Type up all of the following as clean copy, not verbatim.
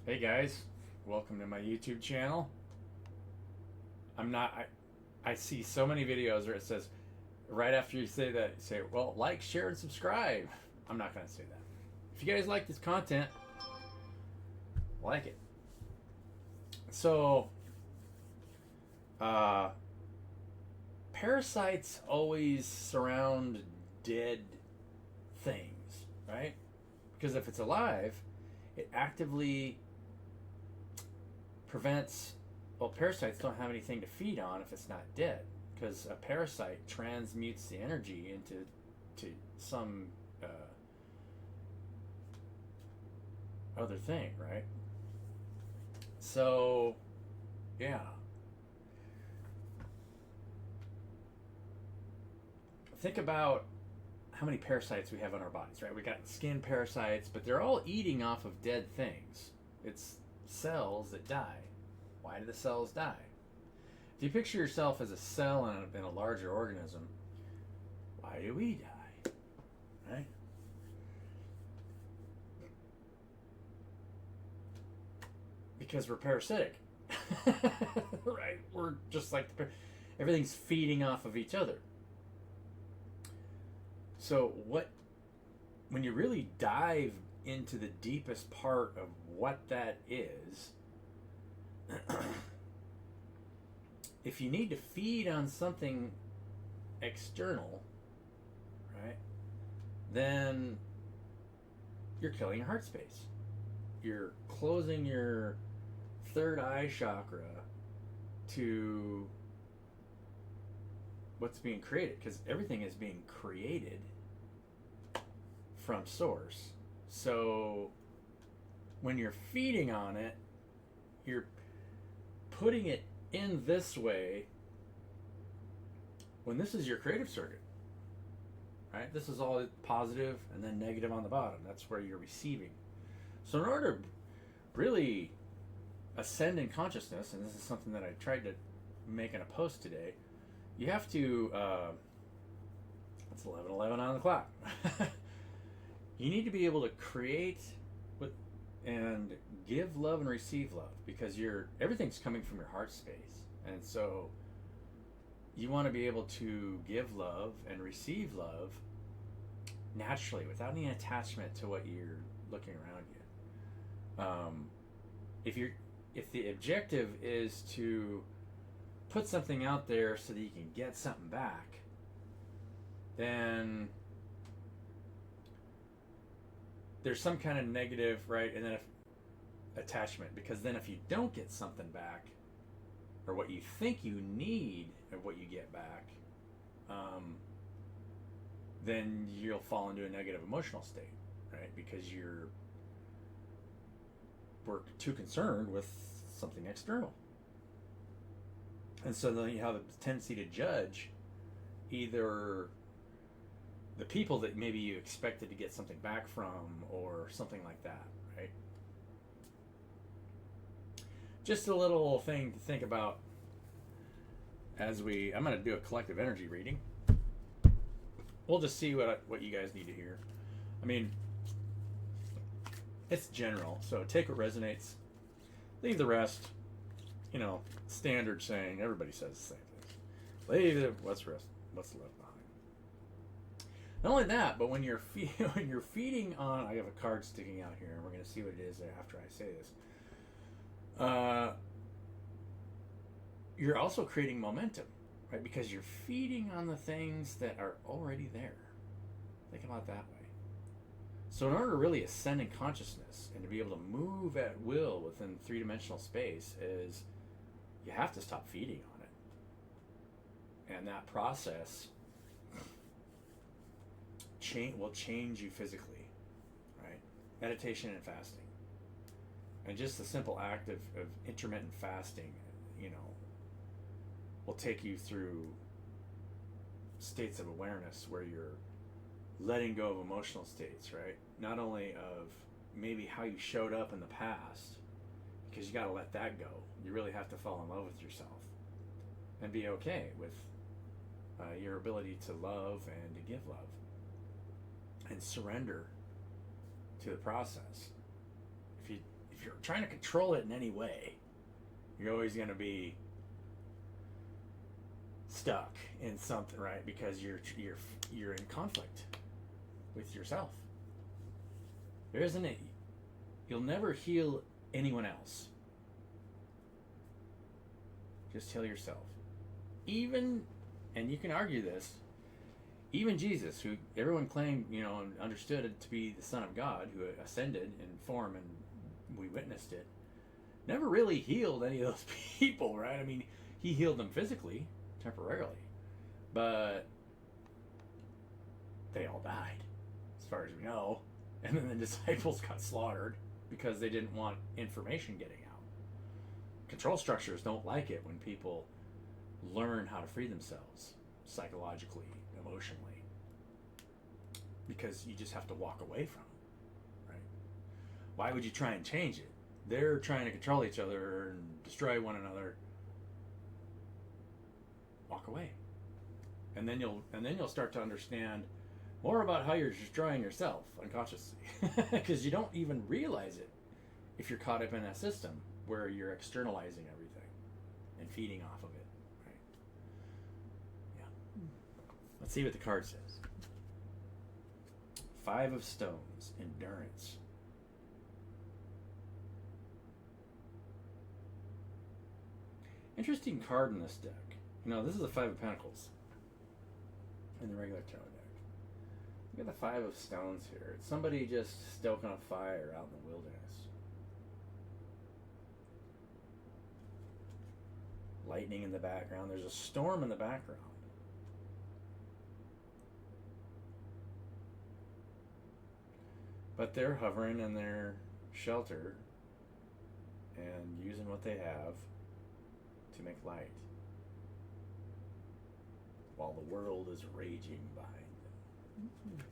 Hey guys, welcome to my YouTube channel. I see so many videos where it says right after you say that, say, well, like, share, and subscribe. I'm not going to say that. If you guys like this content, like it. So, uh, parasites always surround dead things, right? Because if it's alive, it actively prevents. Well, parasites don't have anything to feed on if it's not dead, because a parasite transmutes the energy into some other thing, right? So, yeah. Think about how many parasites we have on our bodies, right? We got skin parasites, but they're all eating off of dead things. It's cells that die. Why do the cells die? If you picture yourself as a cell in a larger organism, why do we die? Right? Because we're parasitic. Right? We're just like everything's feeding off of each other. So when you really dive into the deepest part of what that is, if you need to feed on something external, right, then you're killing your heart space. You're closing your third eye chakra to what's being created, because everything is being created from source. So when you're feeding on it, you're putting it in this way when this is your creative circuit, right? This is all positive and then negative on the bottom. That's where you're receiving. So in order to really ascend in consciousness, and this is something that I tried to make in a post today, you have to it's 11:11 on the clock. You need to be able to create with and give love and receive love, because everything's coming from your heart space, and so you want to be able to give love and receive love naturally without any attachment to what you're looking around you. If the objective is to put something out there so that you can get something back, then there's some kind of negative, right? And then attachment, because then if you don't get something back, or what you think you need of what you get back, then you'll fall into a negative emotional state, right? Because we're too concerned with something external. And so then you have a tendency to judge either the people that maybe you expected to get something back from, or something like that, right? Just a little thing to think about I'm going to do a collective energy reading. We'll just see what you guys need to hear. I mean, it's general, so take what resonates, leave the rest. Standard saying, everybody says the same thing. Leave it, what's left behind. Not only that, but when you're feeding on, I have a card sticking out here, and we're going to see what it is after I say this. You're also creating momentum, right? Because you're feeding on the things that are already there. Think about it that way. So in order to really ascend in consciousness and to be able to move at will within three-dimensional space, is you have to stop feeding on it. And that process will change you physically, right? Meditation and fasting. And just the simple act of intermittent fasting, will take you through states of awareness where you're letting go of emotional states, right? Not only of maybe how you showed up in the past, because you got to let that go. You really have to fall in love with yourself and be okay with your ability to love and to give love, and surrender to the process. If you're trying to control it in any way, you're always going to be stuck in something, right? Because you're in conflict with yourself. There isn't it. You'll never heal anyone else. Just heal yourself. Even, and you can argue this, even Jesus, who everyone claimed, and understood it to be the Son of God, who ascended in form and we witnessed it, never really healed any of those people, right? I mean, he healed them physically, temporarily, but they all died, as far as we know. And then the disciples got slaughtered because they didn't want information getting out. Control structures don't like it when people learn how to free themselves psychologically, emotionally, because you just have to walk away from it, right? Why would you try and change it? They're trying to control each other and destroy one another. Walk away, and then you'll start to understand more about how you're destroying yourself unconsciously, because you don't even realize it if you're caught up in a system where you're externalizing everything and feeding off of it, right? Yeah. Let's see what the card says. 5 of Stones, endurance. Interesting card in this deck. This is the 5 of Pentacles in the regular tarot deck. Look at the 5 of Stones here. It's somebody just stoking a fire out in the wilderness. Lightning in the background. There's a storm in the background. But they're hovering in their shelter and using what they have to make light, while the world is raging behind them.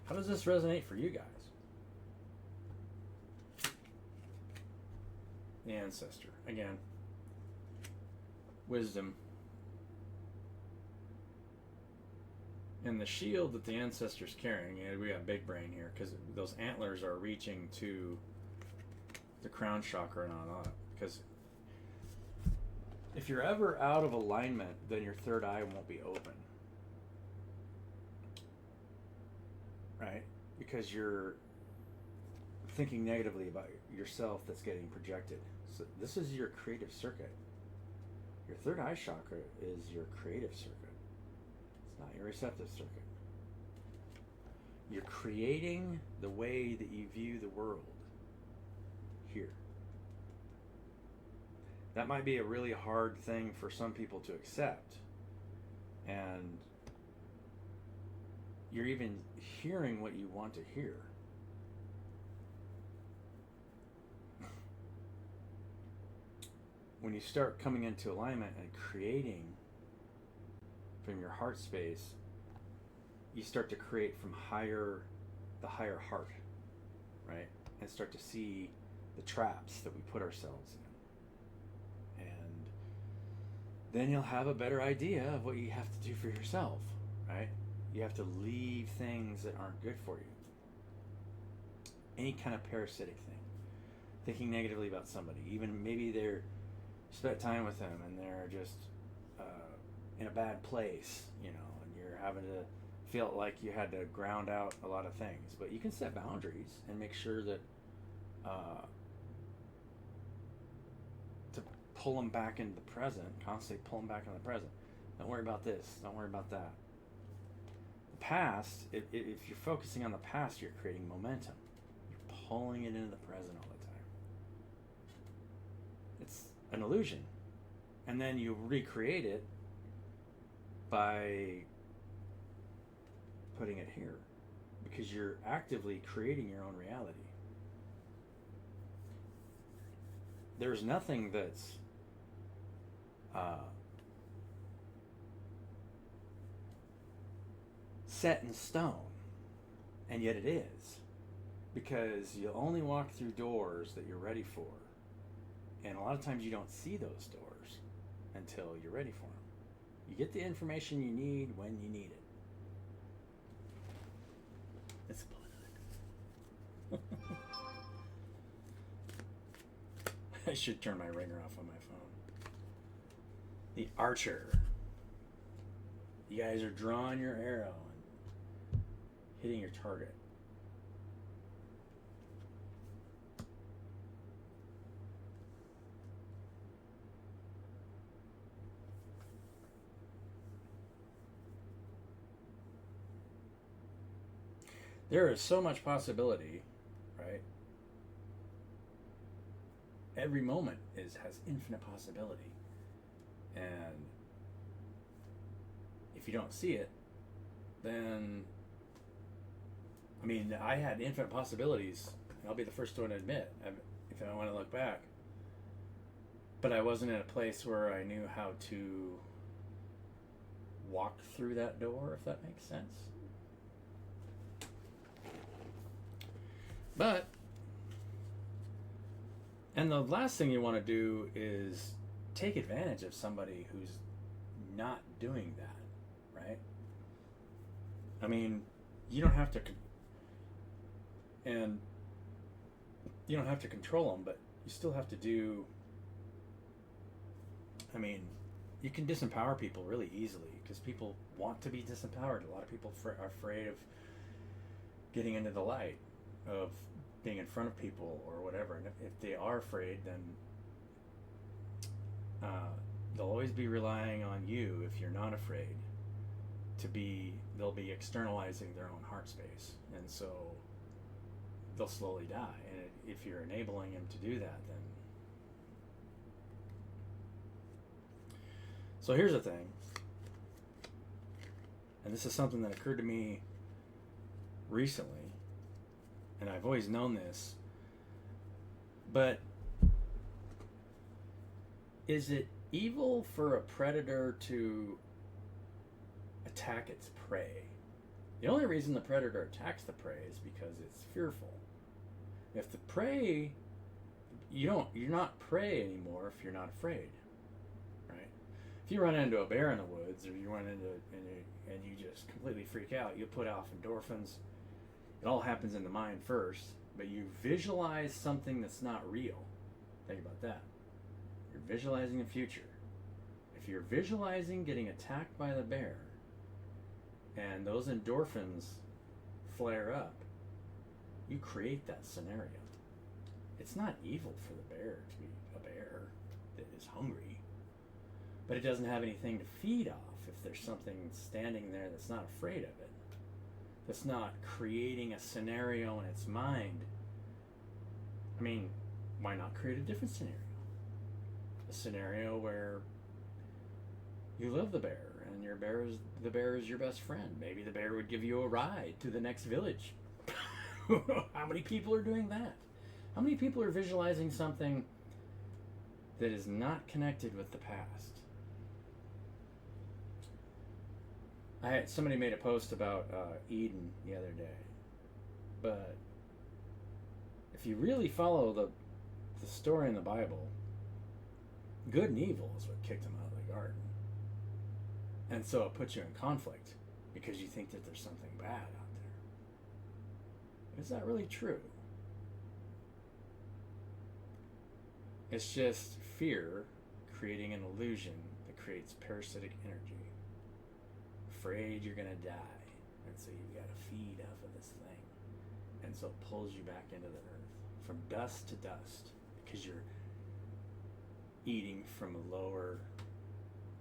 How does this resonate for you guys? The ancestor. Again, wisdom. And the shield that the ancestor's carrying, we got big brain here, because those antlers are reaching to the crown chakra and on up. Because if you're ever out of alignment, then your third eye won't be open. Right? Because you're thinking negatively about yourself that's getting projected. So this is your creative circuit. Your third eye chakra is your creative circuit. It's not your receptive circuit. You're creating the way that you view the world here. That might be a really hard thing for some people to accept. And you're even hearing what you want to hear. When you start coming into alignment and creating from your heart space, you start to create from the higher heart, right? And start to see the traps that we put ourselves in. And then you'll have a better idea of what you have to do for yourself, right? You have to leave things that aren't good for you. Any kind of parasitic thing. Thinking negatively about somebody. Even maybe they're spent time with them and they're just in a bad place, and you're having to feel like you had to ground out a lot of things. But you can set boundaries and make sure that to pull them back into the present, constantly pull them back into the present. Don't worry about this. Don't worry about that. The past, if you're focusing on the past, you're creating momentum. You're pulling it into the present all the time. It's an illusion. And then you recreate it by putting it here, because you're actively creating your own reality. There's nothing that's set in stone, and yet it is, because you only walk through doors that you're ready for, and a lot of times you don't see those doors until you're ready for them. You get the information you need when you need it. It's blood. I should turn my ringer off on my phone. The archer. You guys are drawing your arrow and hitting your target. There is so much possibility, right? Every moment has infinite possibility. And if you don't see it, then, I mean, I had infinite possibilities. I'll be the first one to admit, if I want to look back. But I wasn't in a place where I knew how to walk through that door, if that makes sense. But, and the last thing you want to do is take advantage of somebody who's not doing that, right? I mean, you don't have to, and you don't have to control them, but you still have to do, I mean, you can disempower people really easily because people want to be disempowered. A lot of people are afraid of getting into the light, of being in front of people or whatever. And if they are afraid, then they'll always be relying on you. If you're not afraid they'll be externalizing their own heart space, and so they'll slowly die. And if you're enabling them to do that, then so here's the thing, and this is something that occurred to me recently, and I've always known this, but is it evil for a predator to attack its prey? The only reason the predator attacks the prey is because it's fearful. If the prey, you're not prey anymore if you're not afraid, right? If you run into a bear in the woods, or you run into and you just completely freak out, you put off endorphins. It all happens in the mind first, but you visualize something that's not real. Think about that. You're visualizing the future. If you're visualizing getting attacked by the bear and those endorphins flare up, you create that scenario. It's not evil for the bear to be a bear that is hungry, but it doesn't have anything to feed off if there's something standing there that's not afraid of it, that's not creating a scenario in its mind. I mean, why not create a different scenario? A scenario where you love the bear and the bear is your best friend. Maybe the bear would give you a ride to the next village. How many people are doing that? How many people are visualizing something that is not connected with the past? Somebody made a post about Eden the other day, but if you really follow the story in the Bible, good and evil is what kicked him out of the garden. And so it puts you in conflict because you think that there's something bad out there. Is that really true? It's just fear creating an illusion that creates parasitic energy. Afraid you're gonna die, and so you've got to feed off of this thing, and so it pulls you back into the earth from dust to dust because you're eating from a lower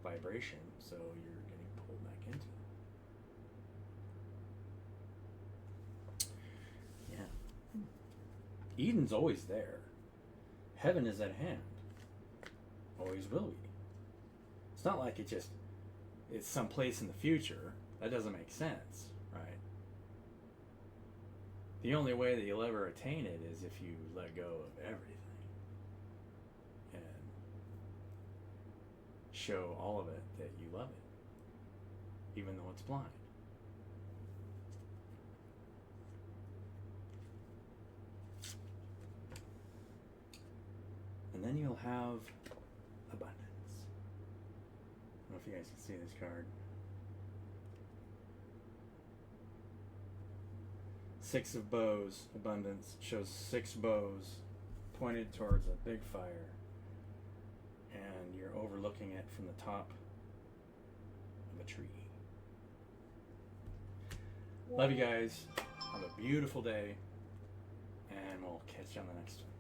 vibration, so you're getting pulled back into it. Yeah. Eden's always there. Heaven is at hand. Always will be. It's not like it's someplace in the future. That doesn't make sense, right? The only way that you'll ever attain it is if you let go of everything and show all of it that you love it, even though it's blind. And then you'll have abundance. I don't know if you guys can see this card. Six of bows, abundance, shows 6 bows pointed towards a big fire. And you're overlooking it from the top of a tree. Love you guys. Have a beautiful day. And we'll catch you on the next one.